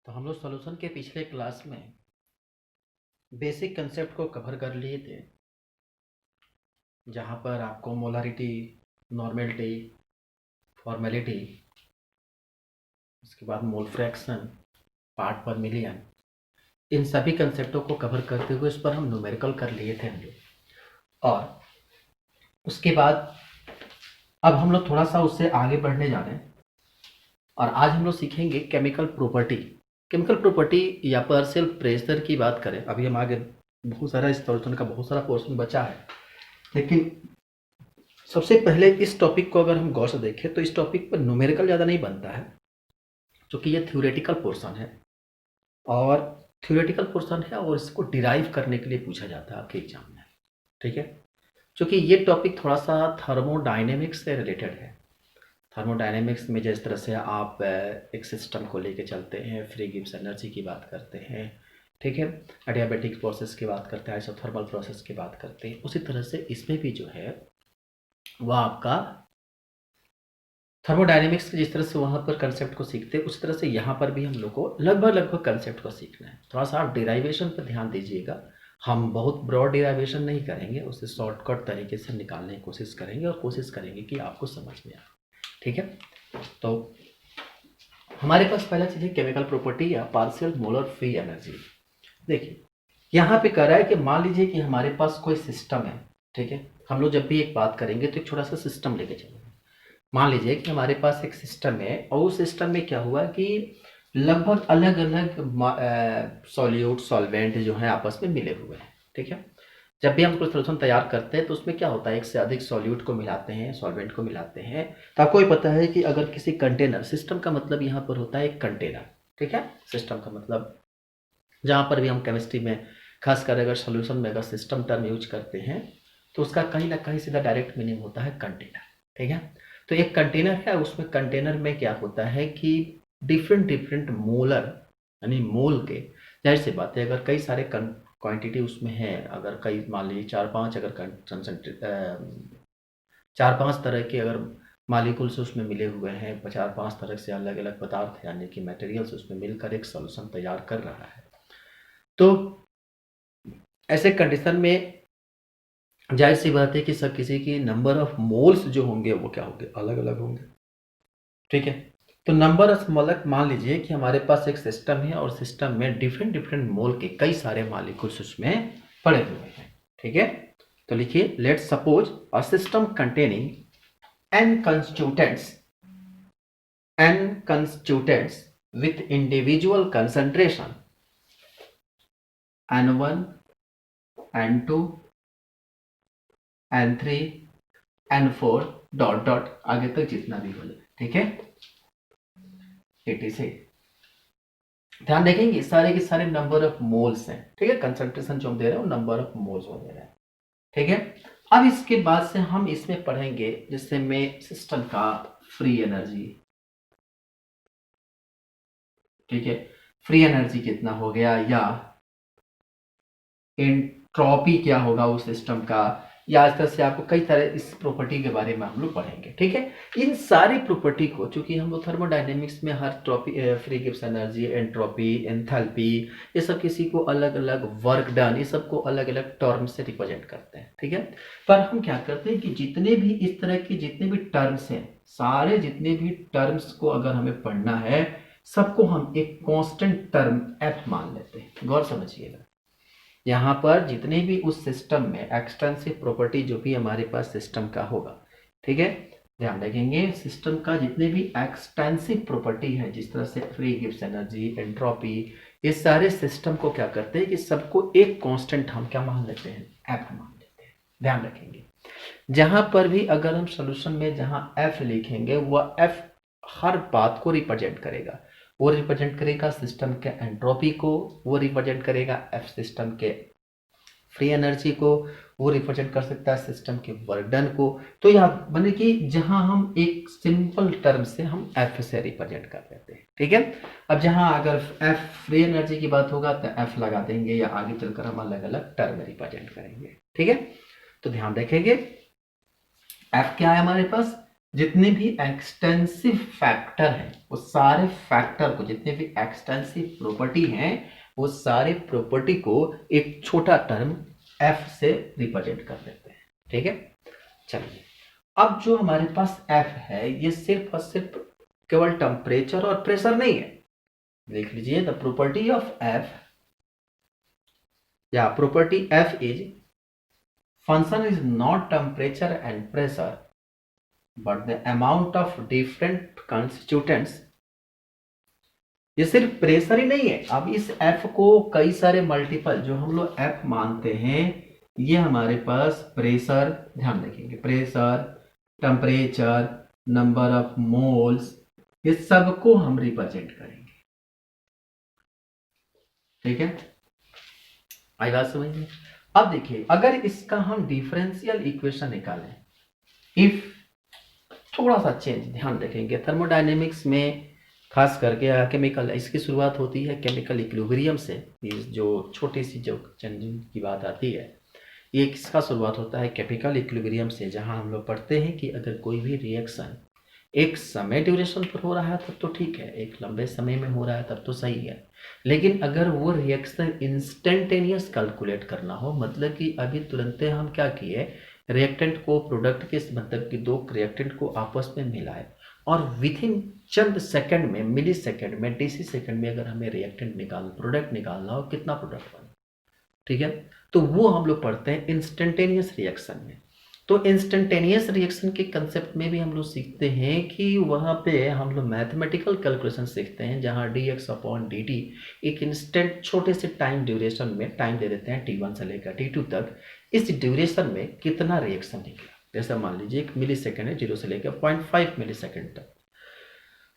तो हम लोग सॉल्यूशन के पिछले क्लास में बेसिक कंसेप्ट को कवर कर लिए थे, जहाँ पर आपको मोलारिटी, नॉर्मेलिटी, फॉर्मेलिटी, उसके बाद मोल फ्रैक्शन, पार्ट पर मिलियन, इन सभी कंसेप्टों को कवर करते हुए उस पर हम न्यूमेरिकल कर लिए थे हम लोग। और उसके बाद अब हम लोग थोड़ा सा उससे आगे बढ़ने जा रहे हैं और आज हम लोग सीखेंगे केमिकल प्रॉपर्टी। केमिकल प्रॉपर्टी या पार्शियल प्रेशर की बात करें, अभी हम आगे बहुत सारा इस सॉल्यूशन का बहुत सारा पोर्शन बचा है, लेकिन सबसे पहले इस टॉपिक को अगर हम गौर से देखें तो इस टॉपिक पर न्यूमेरिकल ज़्यादा नहीं बनता है, क्योंकि ये थ्योरेटिकल पोर्शन है और थ्योरेटिकल पोर्शन है और इसको डिराइव करने के लिए पूछा जाता है आपके एग्जाम में। ठीक है, क्योंकि ये टॉपिक थोड़ा सा थर्मोडाइनेमिक्स से रिलेटेड है। थर्मोडाइनेमिक्स में जिस तरह से आप एक सिस्टम को लेके चलते हैं, फ्री गिब्स एनर्जी की बात करते हैं, ठीक है, एडियाबैटिक प्रोसेस की बात करते हैं, आइसोथर्मल प्रोसेस की बात करते हैं, उसी तरह से इसमें भी जो है वह आपका थर्मोडायनेमिक्स जिस तरह से वहाँ पर कंसेप्ट को सीखते हैं उसी तरह से यहाँ पर भी हम लोग को लगभग कंसेप्ट को सीखना है। थोड़ा सा आप डिराइवेशन पर ध्यान दीजिएगा। हम बहुत ब्रॉड डिराइवेशन नहीं करेंगे, उसे शॉर्टकट तरीके से निकालने की कोशिश करेंगे और कोशिश करेंगे कि आपको समझ में आए। ठीक है, तो हमारे पास पहला चीज़ है केमिकल प्रॉपर्टी या पार्शियल मोलर फ्री एनर्जी। देखिए यहाँ पे कह रहा है कि मान लीजिए कि हमारे पास कोई सिस्टम है। ठीक है, हम लोग जब भी एक बात करेंगे तो एक छोटा सा सिस्टम लेके चलेंगे। मान लीजिए कि हमारे पास एक सिस्टम है और उस सिस्टम में क्या हुआ कि लगभग अलग अलग सॉल्यूट सॉल्वेंट जो है आपस में मिले हुए हैं। ठीक है, जब भी हम कोई सॉल्यूशन तैयार करते हैं तो उसमें क्या होता है, एक से अधिक सॉल्यूट को मिलाते हैं, सॉल्वेंट को मिलाते हैं। तो आपको ये पता है कि अगर किसी कंटेनर, सिस्टम का मतलब यहाँ पर होता है एक कंटेनर। ठीक है, सिस्टम का मतलब जहाँ पर भी हम केमिस्ट्री में खासकर अगर सॉल्यूशन में अगर सिस्टम टर्म यूज करते हैं तो उसका कहीं ना कहीं सीधा डायरेक्ट मीनिंग होता है कंटेनर। ठीक है, तो एक कंटेनर है, उसमें कंटेनर में क्या होता है कि डिफरेंट डिफरेंट मोलर यानी मोल के, जाहिर सी बात है अगर कई सारे क्वांटिटी उसमें है, अगर कई मान लीजिए 4-5 अगर कंसनट्रेट 4-5 तरह के अगर मालिक्यूल्स उसमें मिले हुए हैं, 4-5 तरह से अलग अलग पदार्थ यानी कि मटेरियल्स उसमें मिलकर एक सॉल्यूशन तैयार कर रहा है, तो ऐसे कंडीशन में जाहिर सी बात है कि सब किसी की नंबर ऑफ मोल्स जो होंगे वो क्या होंगे, अलग अलग होंगे। ठीक है, तो नंबर ऑफ मोलक, मान लीजिए कि हमारे पास एक सिस्टम है और सिस्टम में डिफरेंट डिफरेंट मोल के कई सारे मॉलिक्यूल्स उसमें पड़े हुए हैं। ठीक है, तो लिखिए let's suppose a system containing n constituents with individual concentration n1 n2 n3 n4 dot dot आगे तक जितना भी हो जाए। ठीक है, 86। ध्यान देखेंगे सारे के सारे नंबर ऑफ मोल्स हैं। ठीक है, कंसंट्रेशन जो हम दे रहे हैं वो नंबर ऑफ मोल्स हो दे रहे हैं। ठीक है, अब इसके बाद से हम इसमें पढ़ेंगे जिससे में सिस्टम का फ्री एनर्जी। ठीक है, फ्री एनर्जी कितना हो गया या एंट्रोपी क्या होगा उस सिस्टम का, या इस तरह से आपको कई तरह इस प्रॉपर्टी के बारे में हम लोग पढ़ेंगे। ठीक है, इन सारी प्रॉपर्टी को, चूंकि हम लोग थर्मोडायनेमिक्स में हर ट्रॉपी, free Gibbs energy, entropy, enthalpy, ये सब किसी को अलग अलग वर्क डन, ये सबको अलग अलग टर्म से रिप्रेजेंट करते हैं। ठीक है, पर हम क्या करते हैं कि जितने भी इस तरह के जितने भी टर्म्स हैं, सारे जितने भी टर्म्स को अगर हमें पढ़ना है सबको हम एक कांस्टेंट टर्म एफ मान लेते हैं। गौर समझिएगा, यहाँ पर जितने भी उस सिस्टम में एक्सटेंसिव प्रॉपर्टी जो भी हमारे पास सिस्टम का होगा, ठीक है, ध्यान रखेंगे सिस्टम का जितने भी एक्सटेंसिव प्रॉपर्टी है, जिस तरह से फ्री गिब्स एनर्जी, एंट्रोपी, ये सारे सिस्टम को क्या करते हैं कि सबको एक कांस्टेंट हम क्या मान लेते हैं, एफ मान लेते हैं। ध्यान रखेंगे जहां पर भी अगर हम सोल्यूशन में जहां एफ लिखेंगे वह एफ हर बात को रिप्रेजेंट करेगा। वो रिप्रेजेंट करेगा सिस्टम के एंट्रोपी को, वो रिप्रेजेंट करेगा एफ सिस्टम के फ्री एनर्जी को, वो रिप्रेजेंट कर सकता है सिस्टम के वर्क डन को। तो यह बने कि जहां हम एक सिंपल टर्म से हम एफ से रिप्रेजेंट कर लेते हैं। ठीक है, अब जहां अगर एफ फ्री एनर्जी की बात होगा तो एफ लगा देंगे या आगे चलकर हम अलग अलग टर्म रिप्रेजेंट करेंगे। ठीक है, तो ध्यान रखेंगे एफ क्या है हमारे पास, जितने भी एक्सटेंसिव फैक्टर हैं वो सारे फैक्टर को, जितने भी एक्सटेंसिव प्रॉपर्टी हैं वो सारे प्रॉपर्टी को एक छोटा टर्म एफ से रिप्रेजेंट कर देते हैं। ठीक है, चलिए अब जो हमारे पास एफ है ये सिर्फ और सिर्फ केवल टेम्परेचर और प्रेशर नहीं है। देख लीजिए, द प्रॉपर्टी ऑफ एफ या property F is function is not temperature and pressure but the amount of different constituents. ये सिर्फ प्रेशर ही नहीं है, अब इस एफ को कई सारे मल्टीपल जो हम लोग एफ मानते हैं, ये हमारे पास प्रेशर, ध्यान रखेंगे, pressure, temperature, number of moles, ये सबको हम रिप्रेजेंट करेंगे। ठीक है, आई बात समझ में? अब देखिए, अगर इसका हम डिफरेंशियल इक्वेशन निकालें, इफ थोड़ा सा चेंज ध्यान रखेंगे, थर्मोडायनेमिक्स में खास करके केमिकल, इसकी शुरुआत होती है केमिकल इक्विलिब्रियम से। जो छोटी सी जो चेंजिंग की बात आती है, ये किसका शुरुआत होता है? केमिकल इक्विलिब्रियम से, जहां हम लोग पढ़ते हैं कि अगर कोई भी रिएक्शन एक समय ड्यूरेशन पर हो रहा है तब तो ठीक है, एक लंबे समय में हो रहा है तब तो सही है, लेकिन अगर वो रिएक्शन इंस्टेंटेनियस कैलकुलेट करना हो, मतलब कि अभी तुरंत हम क्या किए, रिएक्टेंट को प्रोडक्ट के, मतलब कि दो रिएक्टेंट को आपस में मिलाए और विद इन चंद सेकंड में, मिली सेकंड में, डेसी सेकंड में अगर हमें रिएक्टेंट प्रोडक्ट निकालना हो, कितना प्रोडक्ट बने, ठीक है, तो वो हम लोग पढ़ते हैं इंस्टेंटेनियस रिएक्शन में। तो इंस्टेंटेनियस रिएक्शन के कंसेप्ट में भी हम लोग सीखते हैं कि वहाँ पे हम लोग मैथमेटिकल कैलकुलेशन सीखते हैं, जहाँ dx/dt एक इंस्टेंट छोटे से टाइम ड्यूरेशन में, टाइम दे देते हैं t1 से लेकर t2 तक, इस ड्यूरेशन में कितना रिएक्शन निकला। जैसे मान लीजिए 1 मिली सेकेंड है, 0 से लेकर 0.5 मिली सेकेंड तक,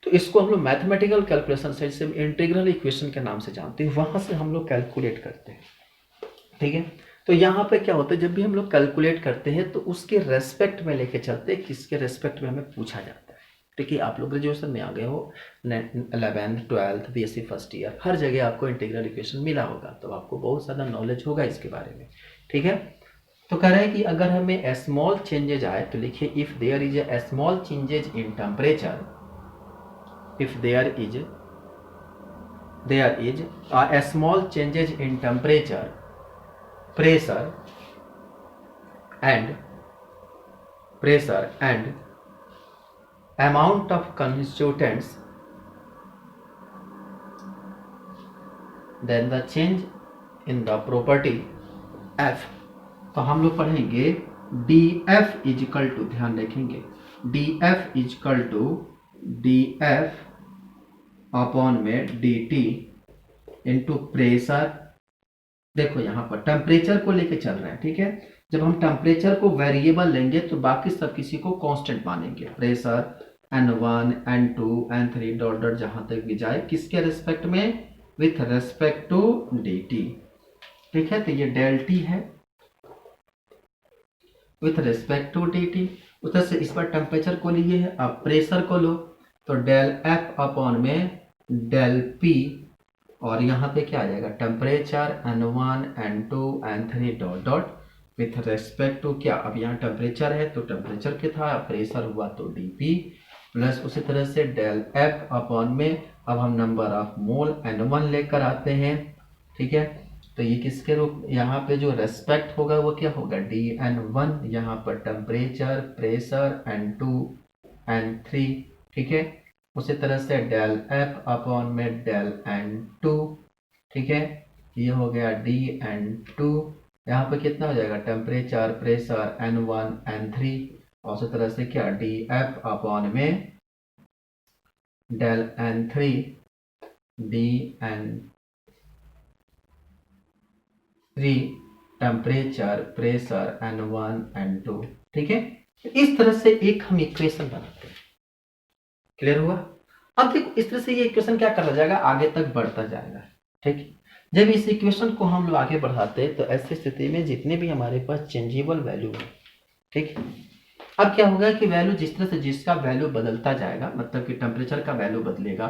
तो इसको हम लोग मैथमेटिकल कैलकुलेशन से, जिसे इंटीग्रल इक्वेशन के नाम से जानते हैं, वहाँ से हम लोग कैलकुलेट करते हैं। ठीक है, तो यहाँ पे क्या होता है, जब भी हम लोग कैलकुलेट करते हैं तो उसके रेस्पेक्ट में लेके चलते हैं, किसके रेस्पेक्ट में हमें पूछा जाता है। ठीक है, आप लोग ग्रेजुएशन में आ गए हो, 11th 12th BSc first year, हर जगह आपको इंटीग्रल इक्वेशन मिला होगा, तो आपको बहुत ज़्यादा नॉलेज होगा इसके बारे में। ठीक है, तो कह रहे हैं कि अगर हमें स्मॉल चेंजेज आए तो लिखिए, if there is a small changes in temperature, if there is a small changes in temperature, pressure and amount of constituents, then the change in the property F। तो हम लोग पढ़ेंगे dF इजिकल टू, ध्यान रखेंगे, dF equal to dF upon में dt into pressure. देखो यहाँ पर टेम्परेचर को लेके चल रहे हैं, ठीक है, जब हम टेम्परेचर को वेरिएबल लेंगे तो बाकी सब किसी को कांस्टेंट मानेंगे, pressure N1 N2 N3 dot dot जहां तक भी जाए, किसके रेस्पेक्ट में, विथ रेस्पेक्ट टू dt। ठीक है, तो ये डेल टी है विथ रेस्पेक्ट टू dt। उधर से इस पर टेम्परेचर को लिए है, अब प्रेशर को लो तो डेल एफ अपॉन में डेल पी, और यहाँ पे क्या आ जाएगा, temperature N1 N2 N3 dot dot with respect to क्या, अब यहाँ टेम्परेचर है तो टेम्परेचर क्या था, प्रेशर हुआ तो dP, प्लस उसी तरह से डेल एफ अपॉन में, अब हम नंबर ऑफ मोल N1 लेकर आते हैं। ठीक है, तो ये किसके रूप, यहाँ पे जो रेस्पेक्ट होगा वो क्या होगा, dN1, यहाँ पर टेम्परेचर, प्रेशर N2 N3। ठीक है, उसी तरह से डेल एफ अपॉन में डेल N2। ठीक है, ये हो गया dN2, यहाँ पे कितना हो जाएगा, टेम्परेचर, प्रेशर N1 N3, और उसी तरह से क्या, dF अपॉन में del N3 dN3, temperature, pressure N1 N2। ठीक है, इस तरह से एक हम इक्वेशन बनाते हैं। क्लियर हुआ? अब देखो इस तरह से ये इक्वेशन क्या करता जाएगा, आगे तक बढ़ता जाएगा। ठीक, जब इस इक्वेशन को हम लोग आगे बढ़ाते हैं तो ऐसी स्थिति में जितने भी हमारे पास चेंजेबल वैल्यू है, ठीक, अब क्या होगा कि वैल्यू जिस तरह से, जिसका वैल्यू बदलता जाएगा, मतलब कि टेम्परेचर का वैल्यू बदलेगा,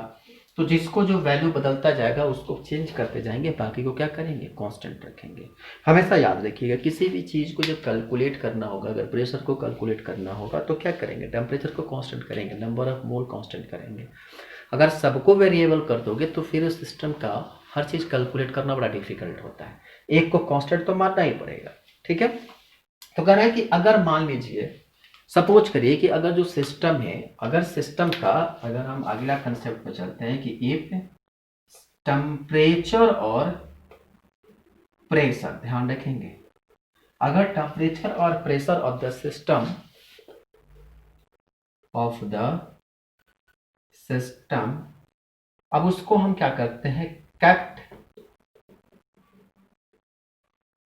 तो जिसको जो वैल्यू बदलता जाएगा उसको चेंज करते जाएंगे, बाकी को क्या करेंगे, कांस्टेंट रखेंगे। हमेशा याद रखिएगा किसी भी चीज़ को जब कैलकुलेट करना होगा, अगर प्रेशर को कैलकुलेट करना होगा तो क्या करेंगे, टेम्परेचर को कांस्टेंट करेंगे, नंबर ऑफ मोल कांस्टेंट करेंगे। अगर सबको वेरिएबल कर दोगे तो फिर उस सिस्टम का हर चीज़ कैलकुलेट करना बड़ा डिफिकल्ट होता है, एक को कांस्टेंट तो मानना ही पड़ेगा। ठीक है, तो कह रहा है कि अगर मान लीजिए, सपोज करिए कि अगर जो सिस्टम है, अगर सिस्टम का, अगर हम अगला कंसेप्ट पर चलते हैं कि इफ टेम्परेचर और प्रेशर, ध्यान रखेंगे, अगर टेम्परेचर और प्रेशर ऑफ द सिस्टम अब उसको हम क्या करते हैं, केप्ट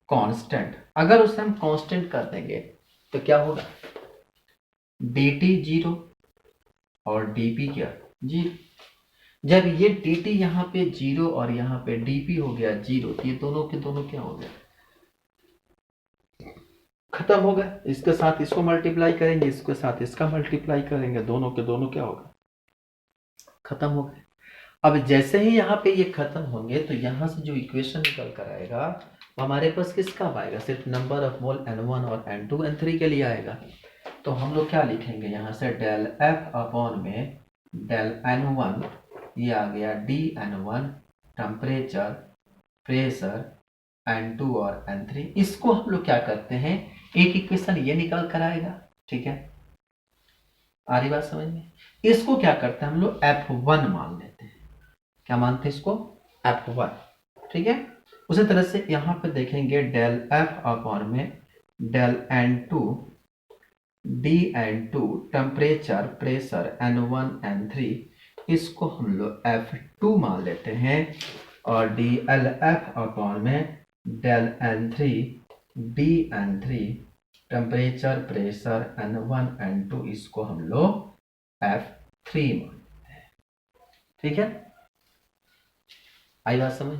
कांस्टेंट। अगर उसे हम कांस्टेंट कर देंगे तो क्या होगा, dt 0 और dp क्या 0। जब ये dt यहाँ पे 0 और यहाँ पे dp हो गया 0, तो ये दोनों के दोनों क्या हो गया, खत्म हो गया। इसके साथ इसको मल्टीप्लाई करेंगे, इसके साथ इसका मल्टीप्लाई करेंगे, दोनों के दोनों क्या होगा, खत्म हो गए। अब जैसे ही यहाँ पे ये खत्म होंगे तो यहाँ से जो इक्वेशन निकल कर आएगा वो हमारे पास किसका आएगा, सिर्फ नंबर ऑफ मोल n1 और n2 n3 के लिए आएगा। तो हम लोग क्या लिखेंगे यहाँ से, डेल एफ अपॉन में डेल n1, ये आ गया dn1 टेम्परेचर प्रेशर n2 और n3। इसको हम लोग क्या करते हैं, एक इक्वेशन ये निकल कर आएगा। ठीक है, आ रही बात समझ में। इसको क्या करते हैं हम लोग, f1 मान लेते हैं। क्या मानते हैं इसको, f1। ठीक है, उसी तरह से यहाँ पे देखेंगे डेल एफ अपॉन में del n2 dn2 temperature pressure n1 n3, इसको हम लोग f2 मान लेते हैं। और dlf अपॉन में del n3 dn3 temperature pressure n1 n2, इसको हम लोग f3 मानते हैं। ठीक है, आई बात समझ।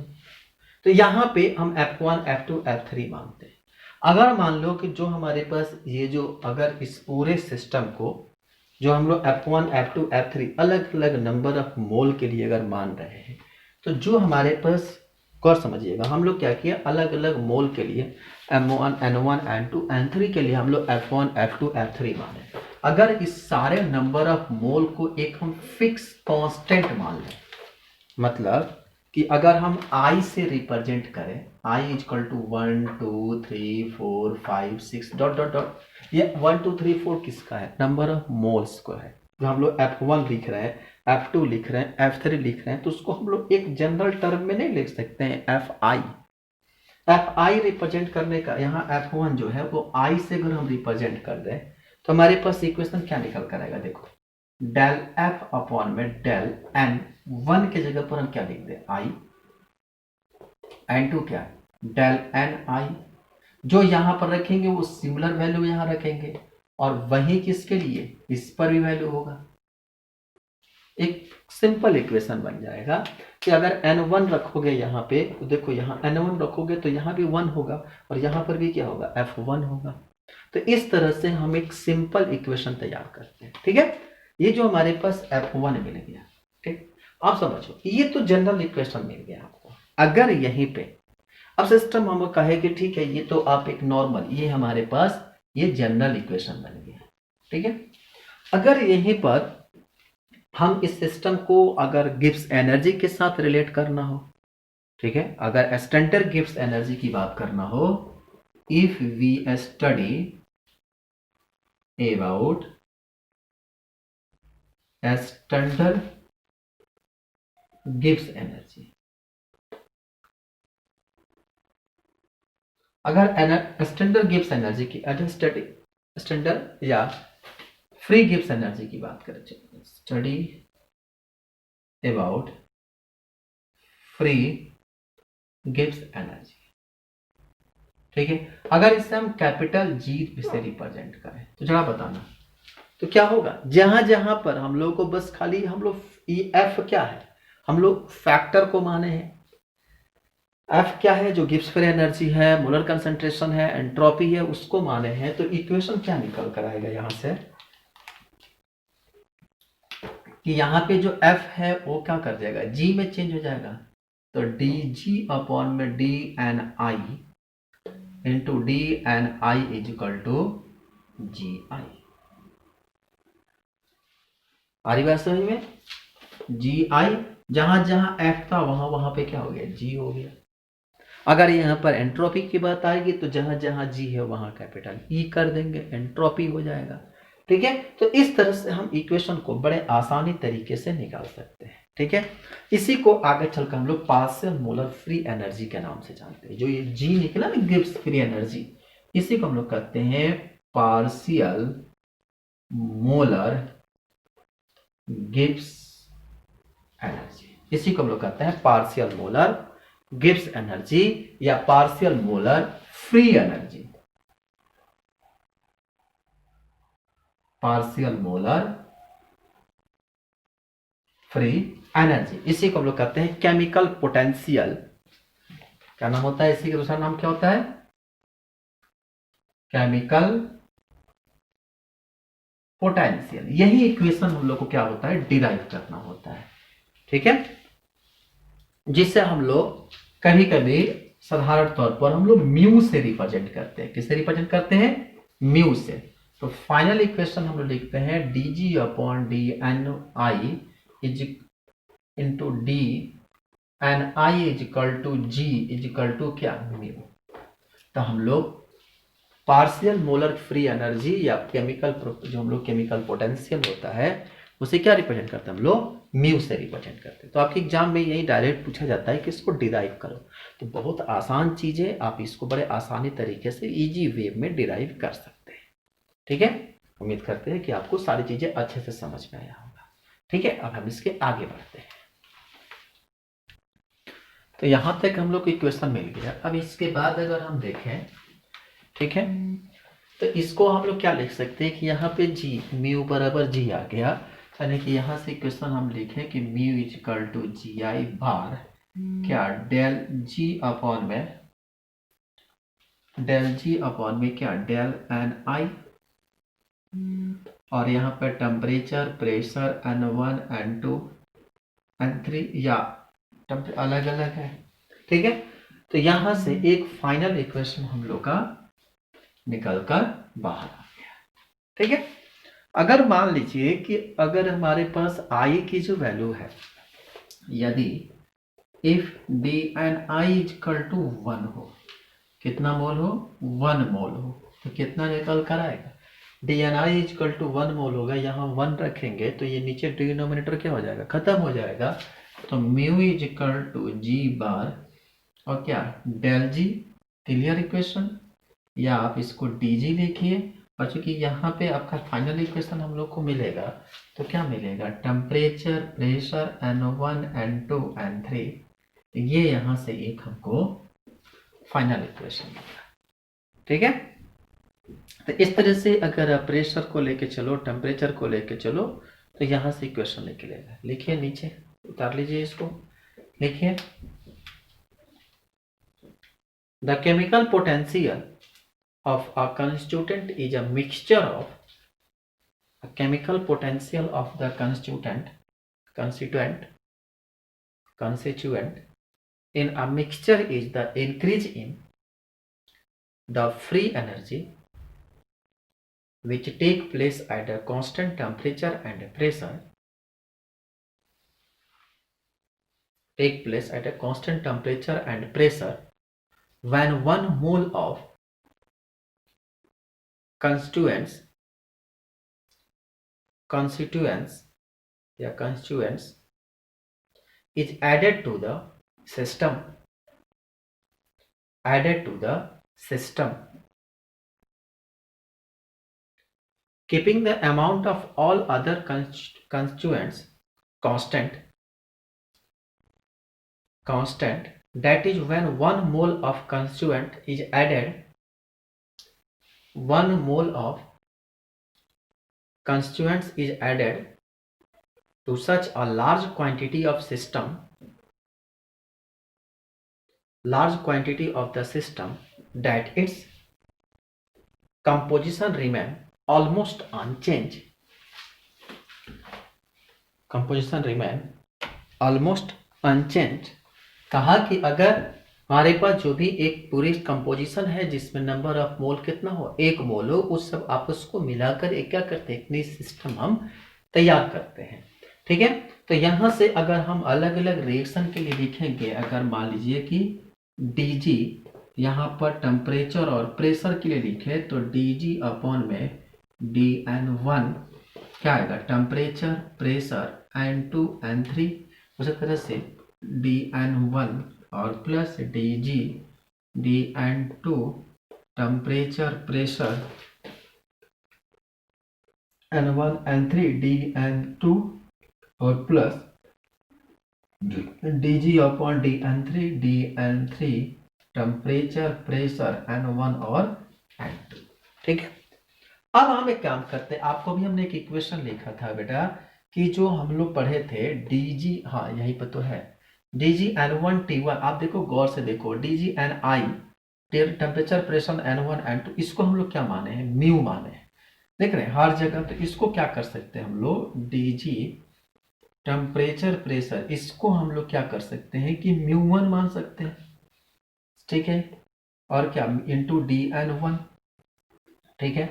तो यहाँ पे हम f1 f2 f3 मानते हैं। अगर मान लो कि जो हमारे पास ये जो, अगर इस पूरे सिस्टम को जो हम लोग f1 f2 f3 अलग अलग नंबर ऑफ मोल के लिए अगर मान रहे हैं, तो जो हमारे पास, गौर समझिएगा, हम लोग क्या किया, अलग अलग मोल के लिए m1 n1 n2 n3 के लिए हम लोग f1 f2 f3 माने। अगर इस सारे नंबर ऑफ मोल को एक हम फिक्स कांस्टेंट मान लें, मतलब कि अगर हम I से रिप्रेजेंट करें, I equal to 1 2 3 4 5 6 dot dot dot, ये 1 2 3 4 किसका है, नंबर ऑफ मोल्स को है। जो हम लोग f1 लिख रहे हैं, f2 लिख रहे हैं, f3 लिख रहे हैं, तो उसको हम लोग एक जनरल टर्म में नहीं लिख सकते हैं, fi रिप्रेजेंट करने का, यहाँ f1 जो है वो I से अगर हम रिप्रेजेंट कर दें तो हमारे पास इक्वेशन क्या निकल कर आएगा, देखो, डेल f अपॉन में डेल n1 के जगह पर हम क्या लिख दें, I, n2 क्या है, डेल ni। जो यहाँ पर रखेंगे वो सिमिलर वैल्यू यहाँ रखेंगे, और वही किसके लिए, इस पर भी वैल्यू होगा। एक सिंपल इक्वेशन बन जाएगा कि अगर n1 रखोगे यहाँ पे, तो देखो यहाँ n1 रखोगे तो यहाँ भी 1 होगा, और यहाँ पर भी क्या होगा, f1 होगा। तो इस तरह से हम एक सिंपल इक्वेशन तैयार करते हैं। ठीक है, ये जो हमारे पास f1 मिल गया, ठीक, आप समझो, ये तो जनरल इक्वेशन मिल गया आपको। अगर यहीं पे अब सिस्टम हम कहे कि ठीक है, ये तो आप एक नॉर्मल, ये हमारे पास ये जनरल इक्वेशन बन गया। ठीक है, अगर यहीं पर हम इस सिस्टम को अगर गिब्स एनर्जी के साथ रिलेट करना हो, ठीक है, अगर स्टैंडर्ड गिब्स एनर्जी की बात करना हो, if we study about standard Gibbs energy, अगर स्टैंडर्ड गिब्स एनर्जी की, स्टैंडर्ड या फ्री गिब्स एनर्जी की बात करें, study about free Gibbs energy. ठीक है, अगर इसे हम कैपिटल जी से रिप्रेजेंट करें तो जरा बताना तो क्या होगा, जहां जहां पर हम लोग को बस खाली हम लोग एफ क्या है, हम लोग फैक्टर को माने हैं, एफ क्या है, जो गिब्स फ्री एनर्जी है, मोलर कंसंट्रेशन है, एंट्रोपी है, उसको माने हैं। तो इक्वेशन क्या निकल कर आएगा यहाँ से, कि यहाँ पे जो F है वो क्या कर जाएगा, G में चेंज हो जाएगा। तो dg अपॉन में d N I into D N I is equal to G I. आ रही बात समझ में? जी आई, जहां जहां F था वहां वहां पे क्या हो गया, G हो गया। अगर यहाँ पर एंट्रोपी की बात आएगी तो जहां जहां G है वहां कैपिटल E कर देंगे, एंट्रोपी हो जाएगा। ठीक है, तो इस तरह से हम इक्वेशन को बड़े आसानी तरीके से निकाल सकते हैं। ठीक है, इसी को आगे चलकर हम लोग पार्शियल मोलर फ्री एनर्जी के नाम से जानते हैं। जो ये G निकला ना, गिब्स फ्री एनर्जी, इसी को हम लोग कहते हैं पार्शियल मोलर गिब्स एनर्जी। इसी को हम लोग कहते हैं पार्शियल मोलर गिब्स एनर्जी या partial molar free energy. Partial molar free energy, इसी को हम लोग कहते हैं केमिकल पोटेंशियल। क्या नाम होता है इसी का दूसरा नाम क्या होता है, केमिकल पोटेंशियल। यही इक्वेशन हम लोग को क्या होता है, डिराइव करना होता है। ठीक है, जिससे हम लोग कभी कभी साधारण तौर पर हम लोग म्यू से रिप्रेजेंट करते हैं। किससे रिप्रेजेंट करते हैं, म्यू से। तो फाइनल इक्वेशन हम लोग लिखते हैं dg upon d N I is into D N I is equal to G is equal to क्या, म्यू। तो हम लोग पार्शियल मोलर फ्री एनर्जी या केमिकल, जो हम लोग केमिकल पोटेंशियल होता है उसे क्या रिप्रेजेंट करते हैं, हम लोग म्यू से रिप्रेजेंट करते हैं। तो आपके एग्जाम में यही डायरेक्ट पूछा जाता है कि इसको डिराइव करो। तो बहुत आसान चीज है, आप इसको बड़े आसानी तरीके से इजी वे में डिराइव कर सकते हैं। ठीक है, उम्मीद करते हैं कि आपको सारी चीजें अच्छे से समझ में आया होगा। ठीक है, अब हम इसके आगे बढ़ते हैं। तो यहां तक हम लोग को इक्वेशन मिल गया। अब इसके बाद अगर हम देखें, ठीक है, तो इसको हम लोग क्या लिख सकते हैं कि यहाँ पे जी, म्यू बराबर जी आ गया, यानी कि यहाँ से इक्वेशन हम लिखें कि mu is equal to G आई बार क्या, डेल जी अपॉन में, डेल जी अपॉन में क्या, डेल एन आई, और यहाँ पे temperature pressure N1 N2 N3 या अलग अलग है। ठीक है, तो यहां से एक फाइनल इक्वेशन हम लोग का निकल कर बाहर आ गया। ठीक है, अगर मान लीजिए कि अगर हमारे पास I की जो वैल्यू है, यदि if d N I is equal to 1 हो, कितना मोल हो, 1 मोल हो, तो कितना निकल कर आएगा, d N I is equal to 1 mole होगा। यहाँ 1 रखेंगे तो ये नीचे डिनोमिनेटर क्या हो जाएगा, खत्म हो जाएगा। तो म्यू इज इक्वल टू जी बार और क्या, डेल जी। क्लियर इक्वेशन, या आप इसको डी जी लिखिए। और चूंकि यहाँ पे आपका फाइनल इक्वेशन हम लोग को मिलेगा, तो क्या मिलेगा, temperature pressure N1 N2 N3, ये यहाँ से एक हमको फाइनल इक्वेशन मिला। ठीक है, तो इस तरह से अगर आप प्रेशर को लेके चलो, टेम्परेचर को लेके चलो, तो यहाँ से इक्वेशन निकलेगा। लिखिए, नीचे उतार लीजिए इसको, लिखिए the chemical potential of a constituent is a mixture of a chemical potential of the constituent in a mixture is the increase in the free energy which take place at a constant temperature and pressure, when 1 mole of constituents is added to the system, keeping the amount of all other constituents constant, that is when 1 mole of constituent is added, 1 mole of constituents is added to such a large quantity of the system that its composition remain almost unchanged. Composition remain almost unchanged. कहा कि अगर हमारे पास जो भी एक पूरी composition है जिसमें नंबर ऑफ मोल कितना हो, 1 मोल हो, उस सब आपस को मिलाकर एक क्या करते हैं, एक नई सिस्टम हम तैयार करते हैं। ठीक है, तो यहाँ से अगर हम अलग अलग रिएक्शन के लिए लिखेंगे, अगर मान लीजिए कि dg यहाँ पर टेम्परेचर और प्रेशर के लिए लिखे तो dg अपॉन में dn1 क्या आएगा, टेम्परेचर प्रेशर n2 n3, उसी तरह से dn1 और plus dg dn2 temperature pressure n1 n3 dn2 और plus dg upon dn3 dn3 temperature pressure n1 और n2। ठीक है, अब हम एक काम करते हैं, आपको भी हमने एक इक्वेशन लिखा था बेटा कि जो हम लोग पढ़े थे dg, हाँ यहीं पर तो है, dg n1 t1, आप देखो गौर से देखो, dg ni temperature pressure n1 n2, इसको हम लोग क्या माने हैं, म्यू माने हैं, देख रहे हैं हर जगह। तो इसको क्या कर सकते हैं हम लोग, dg टेम्परेचर प्रेशर, इसको हम लोग क्या कर सकते हैं कि म्यू1 मान सकते हैं। ठीक है, और क्या इंटू dn1। ठीक है,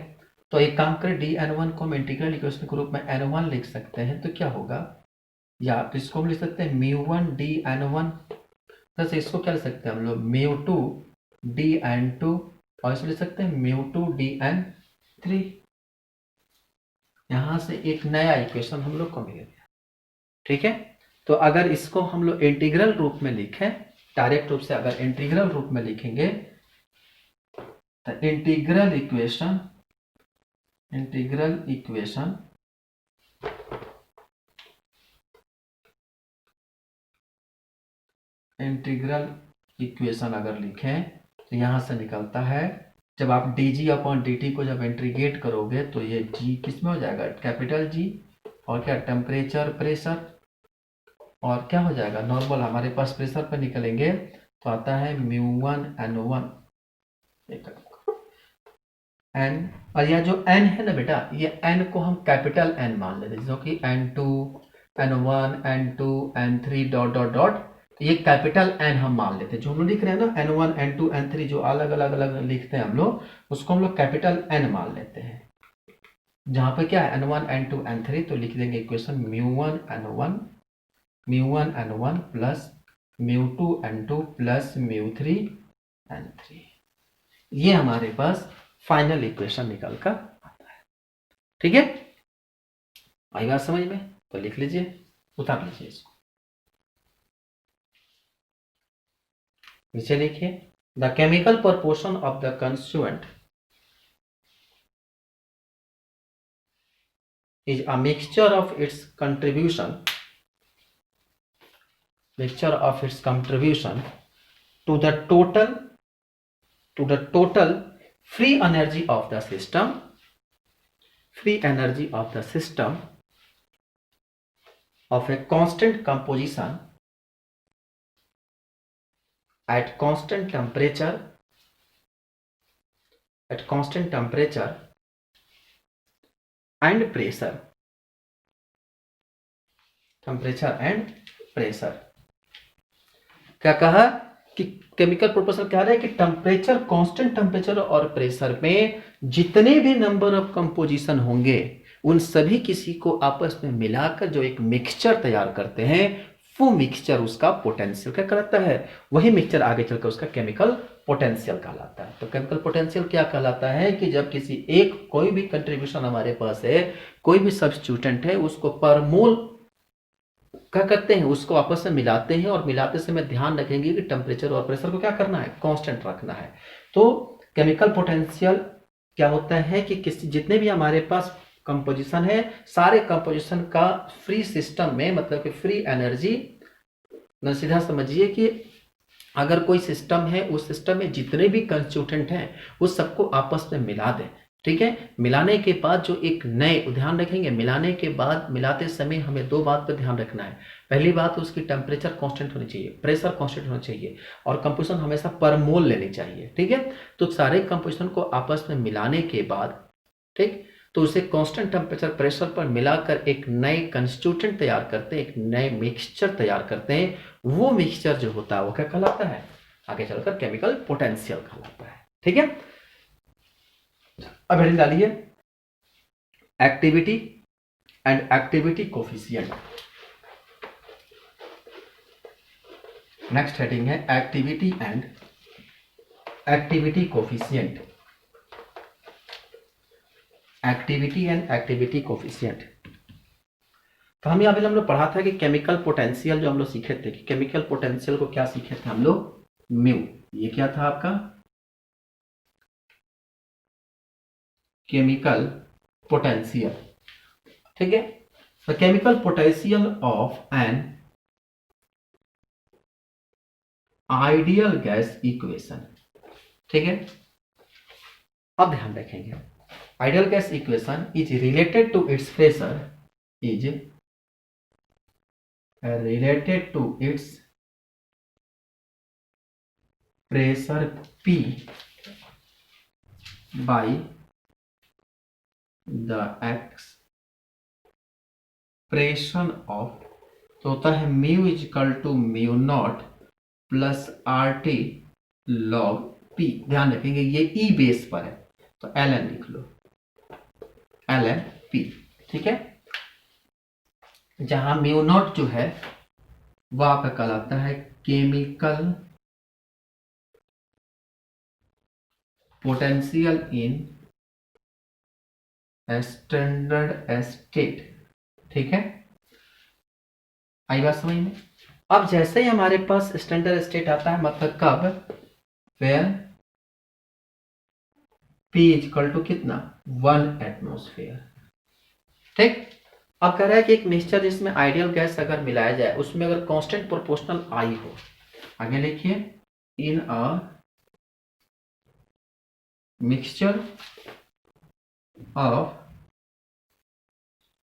तो एक काम करें, dn1 को हम इंटीग्रल इक्वेशन के रूप में n1 लिख सकते हैं, तो क्या होगा, या तो इसको हम लिख सकते हैं म्यू1 dn1 प्लस इसको क्या लिख सकते हैं हम लोग, म्यू2 dn2, और इसको लिख सकते हैं म्यू2 dn3। यहां से एक नया इक्वेशन हम लोग को मिल गया। ठीक है, तो अगर इसको हम लोग इंटीग्रल रूप में लिखें, डायरेक्ट रूप से अगर इंटीग्रल रूप में लिखेंगे तो इंटीग्रल इक्वेशन अगर लिखें तो यहां से निकलता है, जब आप dg अपॉन dt को जब इंटीग्रेट करोगे तो ये g किस में हो जाएगा, कैपिटल G, और क्या टेम्परेचर प्रेशर, और क्या हो जाएगा नॉर्मल, हमारे पास प्रेशर पर निकलेंगे तो आता है म्यू1 n1 n, और यह जो n है ना बेटा, ये n को हम कैपिटल N मान लेते हैं, जो कि n2 n1 n2 n3 dot dot dot, ये कैपिटल N हम मान लेते हैं। जो हम लोग लिख रहे हैं ना n1 n2 n3, जो अलग अलग अलग लिखते हैं हम लोग, उसको हम लोग कैपिटल N मान लेते हैं। जहां पे क्या है n1 n2 n3, तो लिख देंगे equation mu one n1 plus mu two n2 plus म्यू3 n3, ये हमारे पास फाइनल इक्वेशन निकल कर आता है। ठीक है, आई बात समझ में, तो लिख लीजिए, उतार लीजिए इसको, नीचे लिखिए, the chemical proportion of the constituent is a mixture of its contribution to the total free energy of the system of a constant composition at constant temperature and pressure, क्या कहा कि केमिकल प्रोपोर्शन क्या है कि temperature, constant temperature और pressure में जितने भी नंबर ऑफ कंपोजिशन होंगे, उन सभी किसी को आपस में मिलाकर जो एक मिक्सचर तैयार करते हैं, वो मिक्सचर उसका पोटेंशियल क्या कहलाता है, वही मिक्सचर आगे चलकर उसका केमिकल पोटेंशियल कहलाता है। तो केमिकल पोटेंशियल क्या कहलाता है कि जब किसी एक कोई भी कंट्रीब्यूशन हमारे पास है, कोई भी सब्स्टिट्यूटेंट है, उसको पर मोल क्या करते हैं, उसको आपस में मिलाते हैं, और मिलाते समय ध्यान रखेंगे कि टेम्परेचर और प्रेशर को क्या करना है, कांस्टेंट रखना है। तो केमिकल पोटेंशियल क्या होता है कि किसी जितने भी हमारे पास कंपोजिशन है, सारे कंपोजिशन का फ्री सिस्टम में, मतलब कि फ्री एनर्जी, सीधा समझिए कि अगर कोई सिस्टम है, उस सिस्टम में जितने भी कंस्टिट्यूएंट हैं उस सबको आपस में मिला दें। ठीक है, मिलाने के बाद जो एक नए, ध्यान रखेंगे, मिलाने के बाद मिलाते समय हमें दो बात पर ध्यान रखना है। पहली बात, उसकी टेम्परेचर कांस्टेंट होनी चाहिए, प्रेशर कांस्टेंट होना चाहिए, और कंपोजिशन हमेशा पर मोल लेनी चाहिए। ठीक है, तो सारे कंपोजिशन को आपस में मिलाने के बाद, ठीक, तो उसे कांस्टेंट टेम्परेचर प्रेशर पर मिलाकर एक नए कंस्टिट्यूटेंट तैयार करते हैं, एक नए मिक्सचर तैयार करते हैं। वो मिक्सचर जो होता है वो क्या कहलाता है, आगे चलकर केमिकल पोटेंशियल कहलाता है। ठीक है, अब हेडिंग डालिए activity and activity coefficient. Next heading है activity and activity coefficient. Activity and activity coefficient. तो हम यहाँ पे हम लोग पढ़ा था कि केमिकल पोटेंशियल जो हम लोग सीखे थे, कि केमिकल पोटेंशियल को क्या सीखे थे हम लोग, म्यू। ये क्या था आपका, केमिकल पोटेंशियल। ठीक है, the chemical potential of an ideal gas equation. ठीक है, अब ध्यान रखेंगे, ideal gas equation is related to its pressure, is related to its pressure P by the expression of, तो होता है mu equal to mu naught plus R T log P. ध्यान रखेंगे ये ई बेस पर है तो एल एन लिख लो, एल एन पी। ठीक है, जहां म्यू नॉट जो है वह आपका कहलाता है chemical potential in standard state. ठीक है, आई बात समझ में। अब जैसे ही हमारे पास स्टैंडर्ड स्टेट आता है, मतलब कब, वेयर पी इक्वल टू कितना, 1 एटमोस्फेयर। ठीक, अब कह रहा है कि एक मिक्सचर जिसमें आइडियल गैस अगर मिलाया जाए, उसमें अगर कांस्टेंट प्रोपोर्शनल आई हो, आगे लिखिए, in a mixture of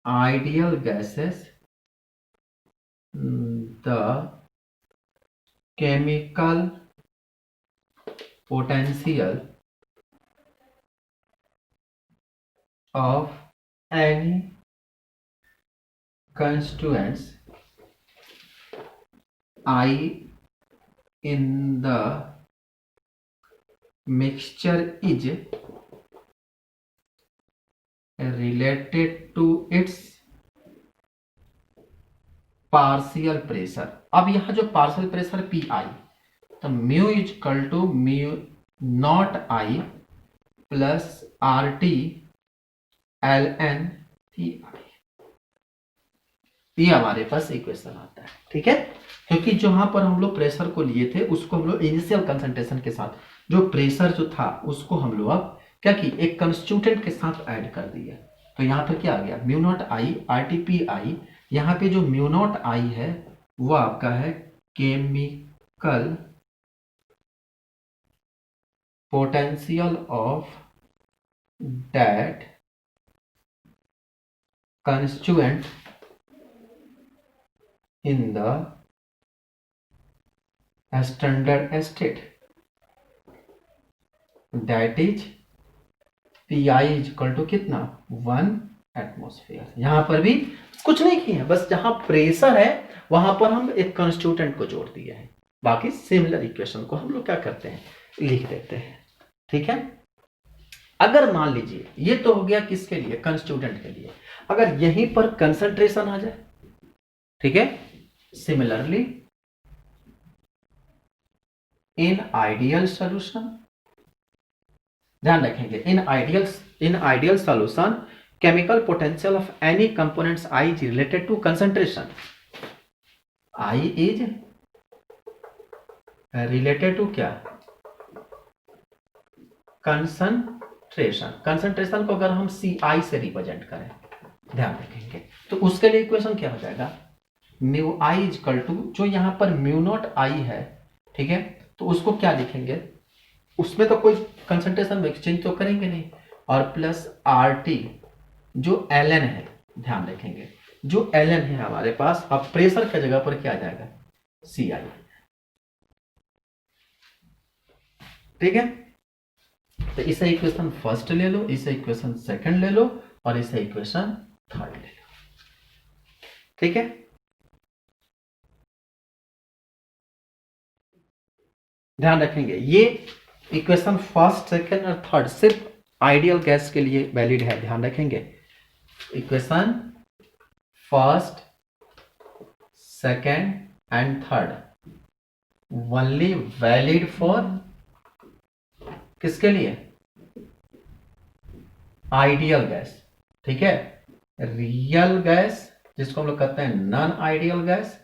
ideal gases the chemical potential of any constituents I in the mixture is related to its partial pressure। अब यहां जो पार्शियल प्रेशर पी आई, तो mu equal to mu naught I plus R T L N P i, ये हमारे पास equation आता है। ठीक है, क्योंकि जहां पर हम लोग प्रेशर को लिए थे उसको हम लोग इनिशियल कंसंट्रेशन के साथ, जो प्रेशर जो था उसको हम लोग अब क्या की, एक कंस्टिट्यूटेंट के साथ ऐड कर दिया। तो यहाँ पर क्या आ गया, mu naught i R T P I. यहाँ पे जो म्यू नॉट आई है वो आपका है chemical potential of that constituent in the standard state, that is Pi is equal to कितना, 1 एटमोस्फेयर। यहां पर भी कुछ नहीं किया, बस जहां प्रेशर है वहां पर हम एक कंस्टिट्यूटेंट को जोड़ दिया है। बाकी सिमिलर इक्वेशन को हम लोग क्या करते हैं, लिख देते हैं। ठीक है, अगर मान लीजिए ये तो हो गया किसके लिए, कंस्टिट्यूटेंट के लिए, अगर यहीं पर कंसंट्रेशन आ जाए, ठीक है, सिमिलरली इन आइडियल सॉल्यूशन, ध्यान रखेंगे, in ideal solution chemical potential of any components i is related to concentration. I is related to क्या, कंसंट्रेशन। कंसंट्रेशन को अगर हम सी आई से रिप्रेजेंट करें, ध्यान रखेंगे, तो उसके लिए इक्वेशन क्या हो जाएगा, mu I is equal to, जो यहां पर म्यू नॉट आई है, ठीक है, तो उसको क्या लिखेंगे, उसमें तो कोई कंसंट्रेशन में एक्सचेंज तो करेंगे नहीं, और प्लस आर टी जो एल एन है, ध्यान रखेंगे, जो एल एन है हमारे पास, अब प्रेशर की जगह पर क्या आ जाएगा, सी आई। ठीक है, तो इसे इक्वेशन फर्स्ट ले लो, इसे इक्वेशन सेकंड ले लो, और इसे इक्वेशन थर्ड ले लो। ठीक है, ध्यान रखेंगे ये इक्वेशन फर्स्ट, सेकंड और थर्ड सिर्फ आइडियल गैस के लिए वैलिड है। ध्यान रखेंगे, equation first, second and third only valid for किसके लिए? Ideal gas. ठीक है, रियल गैस जिसको हम लोग कहते हैं नॉन आइडियल गैस।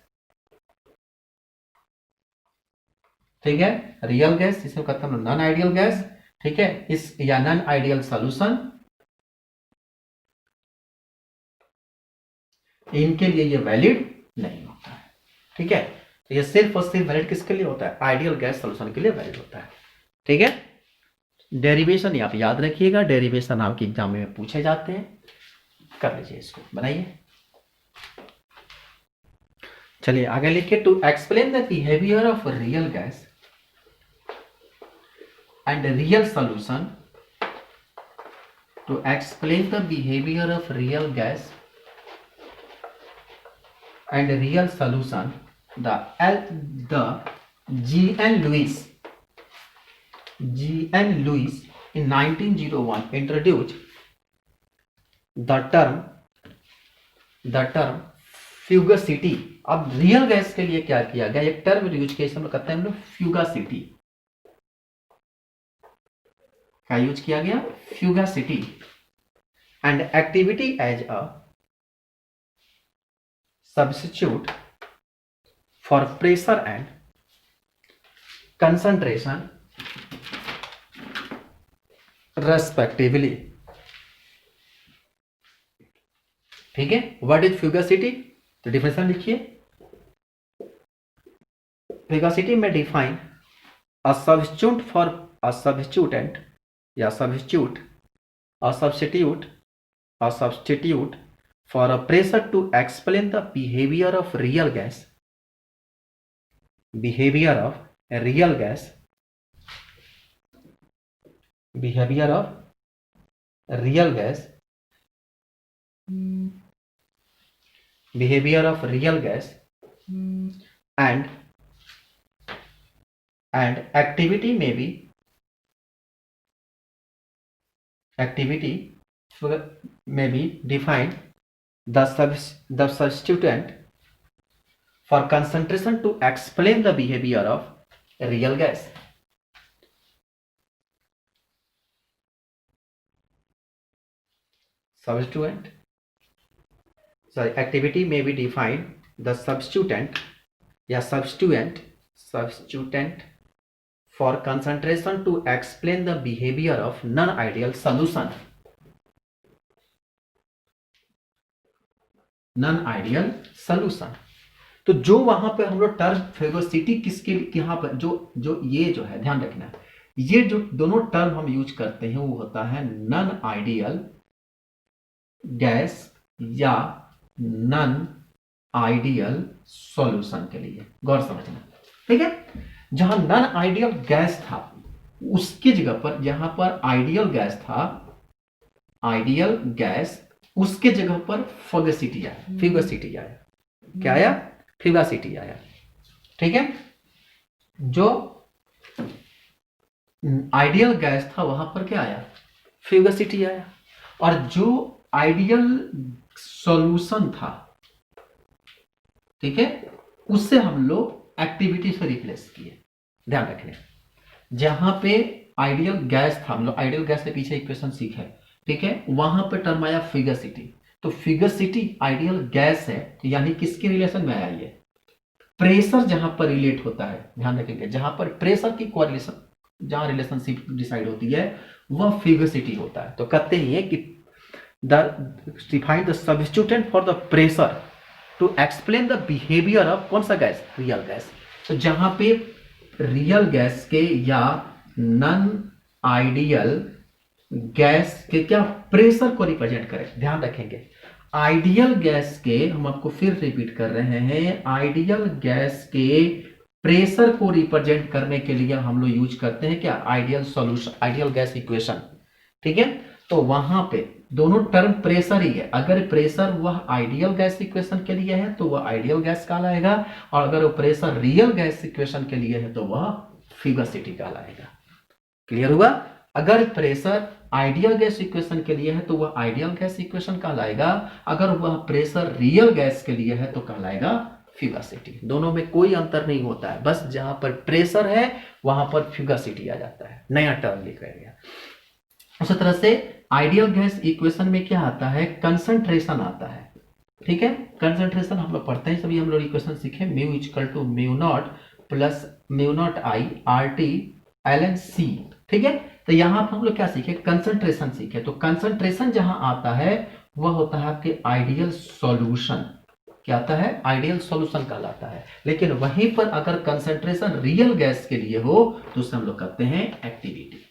ठीक है, रियल गैस जिसको कहते हैं नॉन आइडियल गैस। ठीक है, इस या नॉन आइडियल सॉल्यूशन, इनके लिए ये वैलिड नहीं होता है। ठीक है, तो ये सिर्फ और सिर्फ वैलिड किसके लिए होता है? आइडियल गैस सॉल्यूशन के लिए वैलिड होता है। ठीक है, डेरिवेशन आप याद रखिएगा, डेरिवेशन आपके एग्जाम में पूछे जाते हैं, कर लीजिए इसको, बनाइए। चलिए आगे लिखिए, to explain the behaviour of real gas and real solution, to explain the behaviour of real gas and real solution, the G.N. Lewis in 1901 introduced the term fugacity। अब रियल गैस के लिए क्या किया गया? एक टर्म यूज किया, हम लोग कहते हैं हम लोग फ्यूगासिटी। क्या यूज किया गया? Fugacity. And activity as a substitute for pressure and concentration respectively। ठीक है, व्हाट इज फ्यूगासिटी? तो डिफिनेशन लिखिए, फ्यूगासिटी में define a substitute for a substituent या substitute for a pressure to explain the behavior of real gas, behavior of real gas and activity may be defined the substituent for concentration to explain the behavior of real gas। Activity may be defined the substituent for concentration to explain the behavior of non-ideal solution। Non ideal solution. तो जो वहां पे हम लोग term फ्यूगासिटी किसके यहां पर जो ये जो है, ध्यान रखना, ये जो दोनों टर्म हम यूज करते हैं वो होता है नॉन आइडियल गैस या नॉन आइडियल सॉल्यूशन के लिए। गौर समझना, ठीक है। जहां नॉन आइडियल गैस था उसकी जगह पर, जहां पर आइडियल गैस था, आइडियल गैस, उसके जगह पर फ्यूगासिटी आया। क्या आया? फ्यूगासिटी आया। ठीक है, जो आइडियल गैस था वहां पर क्या आया? फ्यूगासिटी आया। और जो आइडियल सॉल्यूशन था, ठीक है, उससे हम लोग एक्टिविटी से रिप्लेस किए। ध्यान रखना, जहां पे आइडियल गैस था, हम लोग आइडियल गैस के पीछे इक्वेशन सीखे, ठीक है, वहां पे टर्म आया फ्यूगासिटी। तो फ्यूगासिटी आइडियल गैस है, यानी किसके रिलेशन में आया? ये प्रेशर जहां पर रिलेट होता है, ध्यान रखेंगे, जहां पर प्रेशर की कोरिलेशन, जहां रिलेशनशिप डिसाइड होती है वह फ्यूगासिटी होता है। तो कहते हैं कि define the substituent for the pressure to explain the behaviour of कौन सा गैस? Real gas. तो जहां पे रियल गैस के या नॉन आइडियल गैस के क्या प्रेशर को रिप्रेजेंट करें, ध्यान रखेंगे। आइडियल गैस के, हम आपको फिर रिपीट कर रहे हैं, आइडियल गैस के प्रेशर को रिप्रेजेंट करने के लिए हम लोग यूज करते हैं क्या? Ideal solution, ideal gas equation. ठीक है, तो वहां पे दोनों टर्म प्रेशर ही है। अगर प्रेशर वह आइडियल गैस इक्वेशन के लिए है तो वह आइडियल गैस कहलाएगा, और अगर वो प्रेशर रियल गैस इक्वेशन के लिए है तो वह फ्यूगासिटी कहलाएगा। क्लियर हुआ? अगर प्रेशर आइडियल गैस इक्वेशन के लिए है तो वह आइडियल गैस इक्वेशन कहलाएगा, अगर वह प्रेशर रियल गैस के लिए है तो कहलाएगा फ्यूगासिटी। दोनों में कोई अंतर नहीं होता है, बस जहां पर प्रेशर है वहां पर फ्यूगासिटी आ जाता है, नया टर्म लिखा गया। उसी तरह से आइडियल गैस इक्वेशन में क्या आता है? कंसंट्रेशन आता है। ठीक है, कंसंट्रेशन हम लोग पढ़ते हैं, सभी हम लोग इक्वेशन सीखे, mu equal to mu naught plus mu naught i R T L n c. ठीक है, तो यहां पर हम लोग क्या सीखे? कंसंट्रेशन सीखे। तो कंसंट्रेशन जहां आता है वह होता है आपके आइडियल सॉल्यूशन। क्या आता है? आइडियल सॉल्यूशन कहलाता है। लेकिन वहीं पर अगर कंसंट्रेशन रियल गैस के लिए हो तो उसे हम लोग कहते हैं एक्टिविटी।